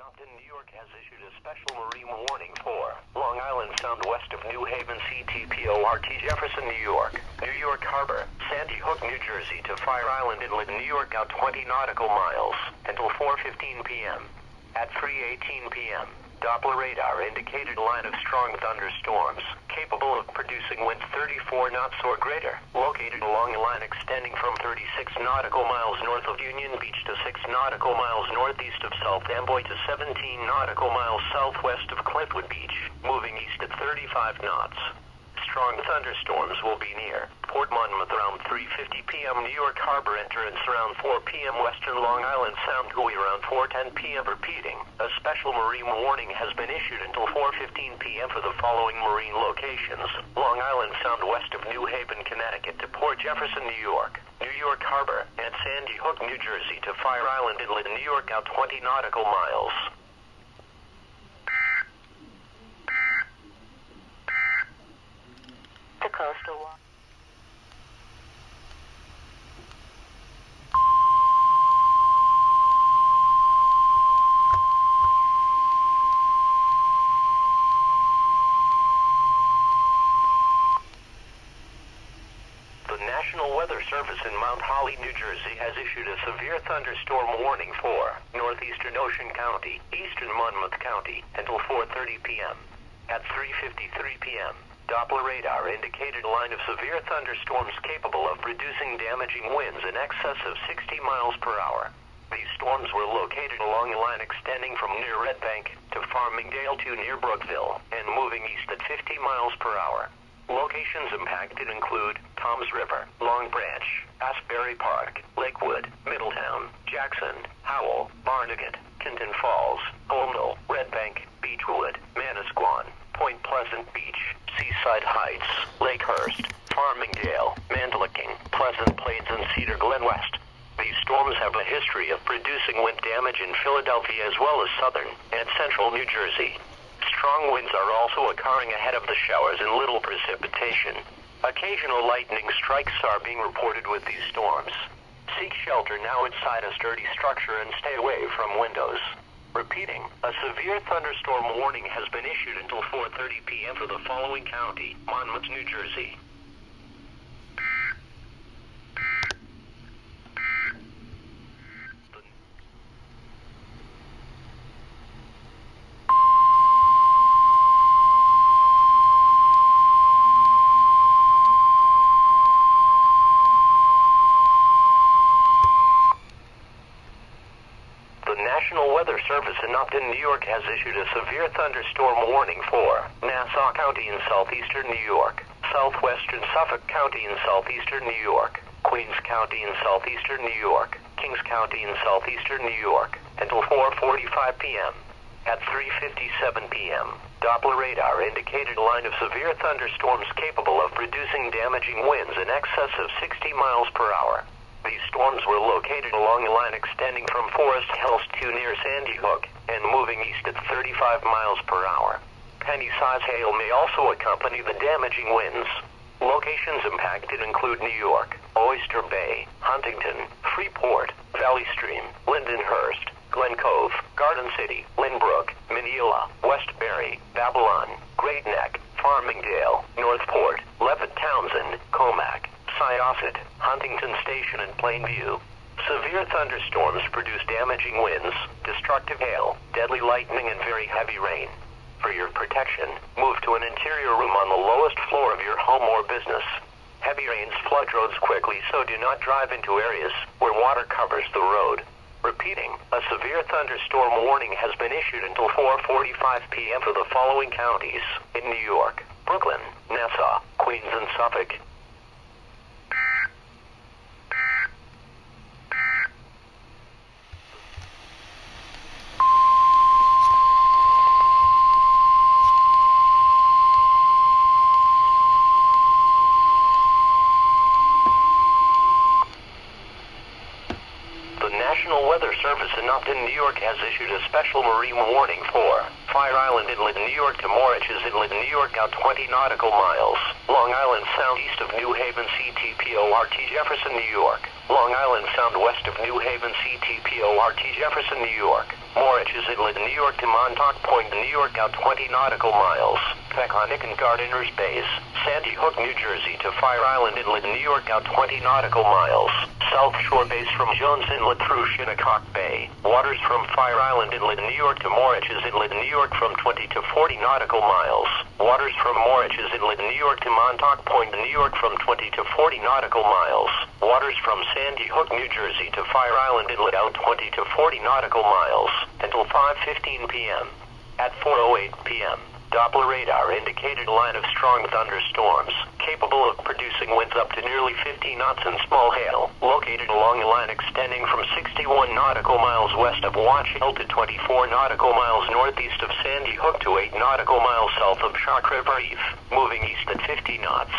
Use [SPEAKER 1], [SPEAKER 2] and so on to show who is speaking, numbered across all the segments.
[SPEAKER 1] Upton, New York has issued a special marine warning for Long Island Sound west of New Haven, CTPORT, Jefferson, New York, New York Harbor, Sandy Hook, New Jersey to Fire Island Inlet, New York out 20 nautical miles until 4:15 p.m. At 3:18 p.m., Doppler radar indicated a line of strong thunderstorms capable of producing winds 34 knots or greater, located along a line extending from 36 nautical miles north of Union Beach to 6 nautical miles northeast of South Amboy to 17 nautical miles southwest of Clintwood Beach, moving east at 35 knots. Strong thunderstorms will be near Port Monmouth around 3:50 p.m. New York Harbor entrance around 4 p.m. Western Long Island Sound buoy around 4:10 p.m. Repeating, a special marine warning has been issued until 4:15 p.m. for the following marine locations: Long Island Sound west of New Haven, Connecticut to Port Jefferson, New York, New York Harbor, and Sandy Hook, New Jersey to Fire Island Inlet, New York out 20 nautical miles.
[SPEAKER 2] The coastal watch.
[SPEAKER 1] The National Weather Service in Mount Holly, New Jersey has issued a severe thunderstorm warning for northeastern Ocean County, eastern Monmouth County until 4:30 p.m. At 3:53 p.m., Doppler radar indicated a line of severe thunderstorms capable of producing damaging winds in excess of 60 miles per hour. These storms were located along a line extending from near Red Bank to Farmingdale to near Brookville and moving east at 50 miles per hour. Locations impacted include Toms River, Long Branch, Asbury Park, Lakewood, Middletown, Jackson, Howell, Barnegat, Kenton Falls, Holmdel, Red Bank, Beechwood, Manasquan, Point Pleasant Beach, Seaside Heights, Lakehurst, Farmingdale, Mandelicking, Pleasant Plains, and Cedar Glen West. These storms have a history of producing wind damage in Philadelphia as well as southern and central New Jersey. Strong winds are also occurring ahead of the showers and little precipitation. Occasional lightning strikes are being reported with these storms. Seek shelter now inside a sturdy structure and stay away from windows. Repeating, a severe thunderstorm warning has been issued until 4:30 p.m. for the following county: Monmouth, New Jersey. The National Weather Service in Upton, New York has issued a severe thunderstorm warning for Nassau County in southeastern New York, southwestern Suffolk County in southeastern New York, Queens County in southeastern New York, Kings County in southeastern New York, until 4:45 p.m. At 3:57 p.m., Doppler radar indicated a line of severe thunderstorms capable of producing damaging winds in excess of 60 miles per hour. These storms were located along a line extending from Forest Hills to near Sandy Hook and moving east at 35 miles per hour. Penny-size hail may also accompany the damaging winds. Locations impacted include New York, Oyster Bay, Huntington, Freeport, Valley Stream, Lindenhurst, Glen Cove, Garden City, Lynbrook, Mineola, Westbury, Babylon, Great Neck, Farmingdale, Northport, Levitt-Townsend, Comac, Syosset, Huntington Station, and Plainview. Severe thunderstorms produce damaging winds, destructive hail, deadly lightning, and very heavy rain. For your protection, move to an interior room on the lowest floor of your home or business. Heavy rains flood roads quickly, so do not drive into areas where water covers the road. Repeating, a severe thunderstorm warning has been issued until 4:45 p.m. for the following counties in New York: Brooklyn, Nassau, Queens, and Suffolk. The National Weather Service in in Upton, New York has issued a special marine warning for Fire Island Inlet, New York to Moriches Inlet, New York, out 20 nautical miles. Long Island Sound east of New Haven, CTPORT Jefferson, New York. Long Island Sound west of New Haven, CTPORT Jefferson, New York. Moriches Inlet, New York to Montauk Point, New York, out 20 nautical miles. Peconic and Gardeners Bays, Sandy Hook, New Jersey to Fire Island Inlet, New York, out 20 nautical miles. South Shore Base from Jones Inlet through Shinnecock Bay. Waters from Fire Island Inlet, New York to Moriches Inlet, New York from 20 to 40 nautical miles. Waters from Moriches Inlet, New York to Montauk Point, New York from 20 to 40 nautical miles. Waters from Sandy Hook, New Jersey to Fire Island Inlet, out 20 to 40 nautical miles until 5:15 p.m. At 4:08 p.m. Doppler radar indicated a line of strong thunderstorms, capable of producing winds up to nearly 50 knots and small hail, located along a line extending from 61 nautical miles west of Watch Hill to 24 nautical miles northeast of Sandy Hook to 8 nautical miles south of Shark River Reef, moving east at 50 knots.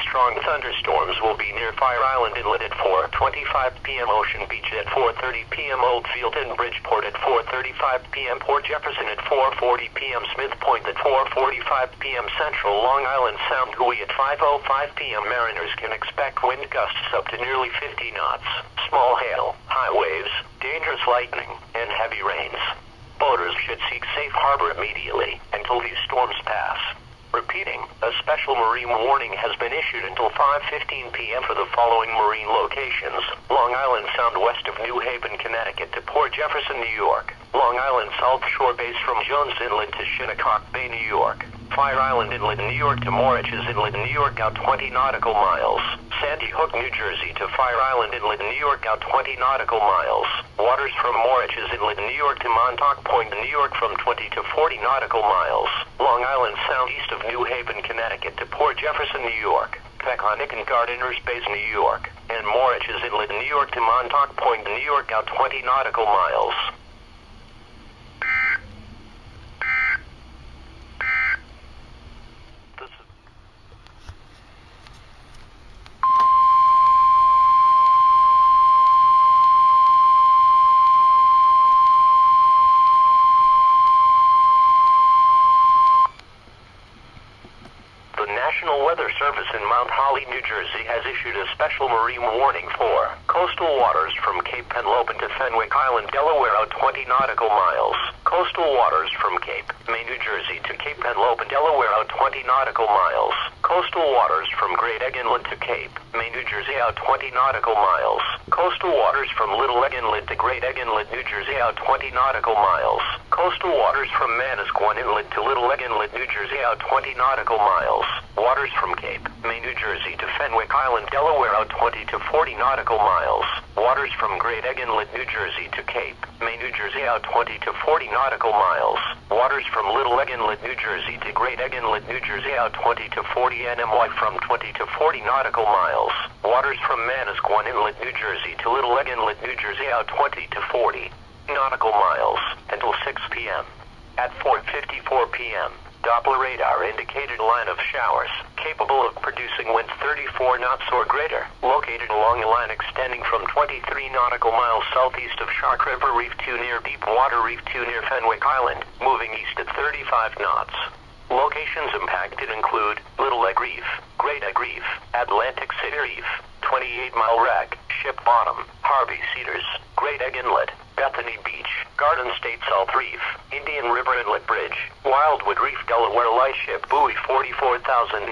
[SPEAKER 1] Strong thunderstorms will be near Fire Island Inlet at 4:25 p.m. Ocean Beach at 4:30 p.m. Oldfield and Bridgeport at 4:35 p.m. Port Jefferson at 4:40 p.m. Smith Point at 4:45 p.m. Central Long Island Sound Hui at 5:05 p.m. Mariners can expect wind gusts up to nearly 50 knots, small hail, high waves, dangerous lightning, and heavy rains. Boaters should seek safe harbor immediately until these storms pass. Repeating, a special marine warning has been issued until 5:15 p.m. for the following marine locations: Long Island Sound west of New Haven, Connecticut to Port Jefferson, New York. Long Island South Shore Base from Jones Inlet to Shinnecock Bay, New York. Fire Island Inlet, New York to Moriches Inlet, New York, out 20 nautical miles. Sandy Hook, New Jersey to Fire Island Inlet, New York, out 20 nautical miles. Waters from Moriches Inlet, New York to Montauk Point, New York from 20 to 40 nautical miles. Long Island Sound east of New Haven, Connecticut to Port Jefferson, New York. Peconic and Gardeners Bays, New York. And Moriches Inlet, New York to Montauk Point, New York, out 20 nautical miles. National Weather Service in Mount Holly, New Jersey has issued a special marine warning for coastal waters from Cape Henlopen to Fenwick Island, Delaware, out 20 nautical miles. Coastal waters from Cape May, New Jersey to Cape Henlopen, Delaware, out 20 nautical miles. Coastal waters from Great Egg Inlet to Cape May, New Jersey, out 20 nautical miles. Coastal waters from Little Egg Inlet to Great Egg Inlet, New Jersey, out 20 nautical miles. Coastal waters from Manasquan Inlet to Little Egg Inlet, New Jersey, out 20 nautical miles. Waters from Cape May, New Jersey to Fenwick Island, Delaware, out 20 to 40 nautical miles. Waters from Great Egg Inlet, New Jersey to Cape May, New Jersey, out 20 to 40 nautical miles. Waters from Little Egg Inlet, New Jersey to Great Egg Inlet, New Jersey, out 20 to 40 NMY from 20 to 40 nautical miles. Waters from Manasquan Inlet, New Jersey to Little Egg Inlet, New Jersey, out 20 to 40 nautical miles until 6 p.m. At 4:54 p.m. Doppler radar indicated a line of showers, capable of producing winds 34 knots or greater, located along a line extending from 23 nautical miles southeast of Shark River Reef 2 near Deepwater Reef 2 near Fenwick Island, moving east at 35 knots. Locations impacted include Little Egg Reef, Great Egg Reef, Atlantic City Reef, 28-Mile Wreck, Ship Bottom, Harvey Cedars, Great Egg Inlet, Bethany Beach, Garden State South Reef, Indian River Inlet Bridge, Wildwood Reef, Delaware Lightship Buoy 44009,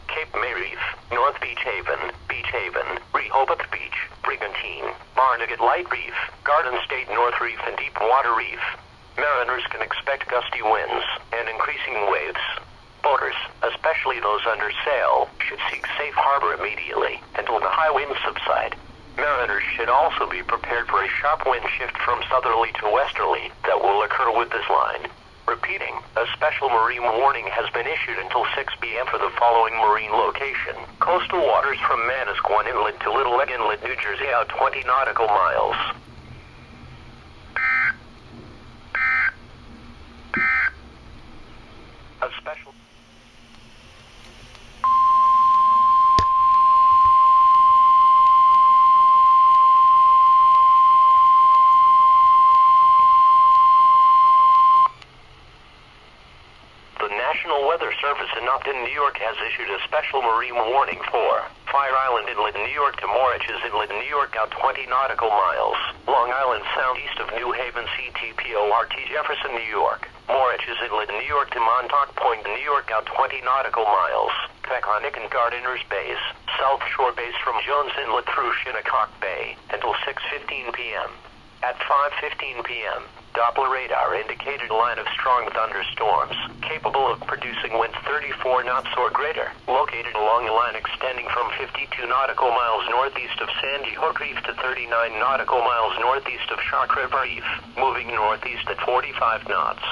[SPEAKER 1] Cape May Reef, North Beach Haven, Rehoboth Beach, Brigantine, Barnegat Light Reef, Garden State North Reef and Deepwater Reef. Mariners can expect gusty winds and increasing waves. Boaters, especially those under sail, should seek safe harbor immediately until the high winds subside. Mariners should also be prepared for a sharp wind shift from southerly to westerly that will occur with this line. Repeating, a special marine warning has been issued until 6 p.m. for the following marine location: coastal waters from Manasquan Inlet to Little Egg Inlet, New Jersey, out 20 nautical miles. A special in Upton, New York has issued a special marine warning for Fire Island Inlet, New York to Moriches Inlet, New York out 20 nautical miles. Long Island Sound east of New Haven, CTPORT Jefferson, New York. Moriches Inlet, New York to Montauk Point, New York out 20 nautical miles. Peconic and Gardiner's Bays, South Shore Base from Jones Inlet through Shinnecock Bay until 6:15 p.m. At 5:15 p.m., Doppler radar indicated a line of strong thunderstorms, capable of producing winds 34 knots or greater, located along a line extending from 52 nautical miles northeast of Sandy Hook Reef to 39 nautical miles northeast of Shark River Reef, moving northeast at 45 knots.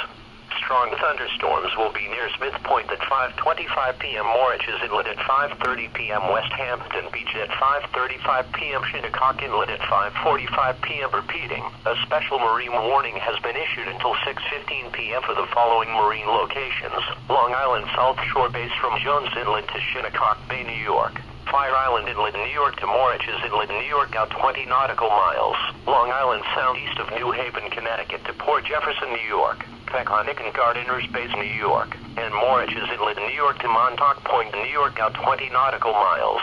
[SPEAKER 1] Strong thunderstorms will be near Smith Point at 5:25 p.m. Moriches Inlet at 5:30 p.m. West Hampton Beach at 5:35 p.m. Shinnecock Inlet at 5:45 p.m. Repeating, a special marine warning has been issued until 6:15 p.m. for the following marine locations: Long Island South Shore Base from Jones Inlet to Shinnecock Bay, New York. Fire Island Inlet, New York to Moriches Inlet, New York out 20 nautical miles. Long Island Sound east of New Haven, Connecticut to Port Jefferson, New York. Peconic and Gardiner's Bays, New York. And Moriches Inlet, New York to Montauk Point, New York out 20 nautical miles.